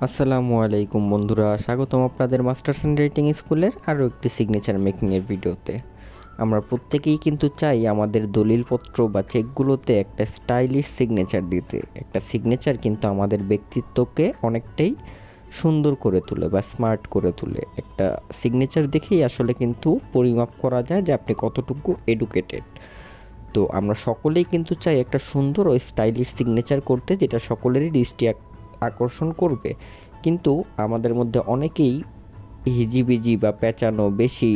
আসসালামু আলাইকুম বন্ধুরা, স্বাগতম আপনাদের মাস্টার্স ইন রাইটিং স্কুলের আরও একটি সিগনেচার মেকিংয়ের ভিডিওতে। আমরা প্রত্যেকেই কিন্তু চাই আমাদের দলিলপত্র বা চেকগুলোতে একটা স্টাইলিশ সিগনেচার দিতে। একটা সিগনেচার কিন্তু আমাদের ব্যক্তিত্বকে অনেকটাই সুন্দর করে তোলে বা স্মার্ট করে তোলে। একটা সিগনেচার দেখেই আসলে কিন্তু পরিমাপ করা যায় যে আপনি কতটুকু এডুকেটেড। তো আমরা সকলেই কিন্তু চাই একটা সুন্দর ও স্টাইলিশ সিগনেচার করতে, যেটা সকলেরই দৃষ্টি আকর্ষণ করবে। কিন্তু আমাদের মধ্যে অনেকেই হিজিবিজি বা পেঁচানো বেশি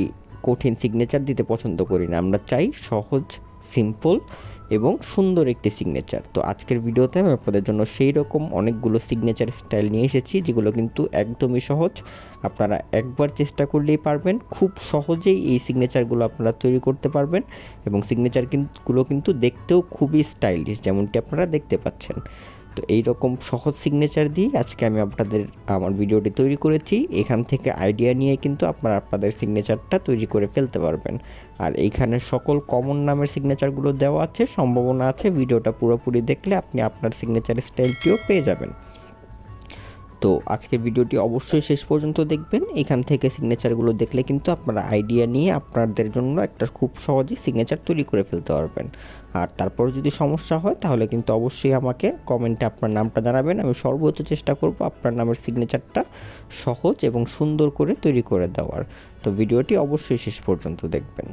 কঠিন সিগনেচার দিতে পছন্দ করি না। আমরা চাই সহজ, সিম্পল এবং সুন্দর একটি সিগনেচার। তো আজকের ভিডিওতে আমি আপনাদের জন্য সেই রকম অনেকগুলো সিগনেচার স্টাইল নিয়ে এসেছি, যেগুলো কিন্তু একদমই সহজ। আপনারা একবার চেষ্টা করলেই পারবেন, খুব সহজেই এই সিগনেচারগুলো আপনারা তৈরি করতে পারবেন। এবং সিগনেচারগুলো কিন্তু দেখতেও খুবই স্টাইলিশ, যেমনটি আপনারা দেখতে পাচ্ছেন। তো এই রকম সহজ সিগনেচার দিয়ে আজকে আমি আমার ভিডিওটি তৈরি করেছি। এখান থেকে আইডিয়া নিয়ে কিন্তু আপনারা আপনাদের সিগনেচারটা তৈরি করে ফেলতে পারবেন। আর এইখানে সকল কমন নামের সিগনেচারগুলো দেওয়া আছে, সম্ভাবনা আছে ভিডিওটা পুরোপুরি দেখলে আপনি আপনার সিগনেচার স্টাইলটিও পেয়ে যাবেন। তো আজকের ভিডিওটি অবশ্যই শেষ পর্যন্ত দেখবেন। এখান থেকে সিগনেচারগুলো দেখলে কিন্তু আপনারা আইডিয়া নিয়ে আপনাদের জন্য একটা খুব সহজেই সিগনেচার তৈরি করে ফেলতে পারবেন। আর তারপর যদি সমস্যা হয় তাহলে কিন্তু অবশ্যই আমাকে কমেন্টে আপনার নামটা জানাবেন। আমি সর্বোচ্চ চেষ্টা করব আপনার নামের সিগনেচারটা সহজ এবং সুন্দর করে তৈরি করে দেওয়ার। তো ভিডিওটি অবশ্যই শেষ পর্যন্ত দেখবেন।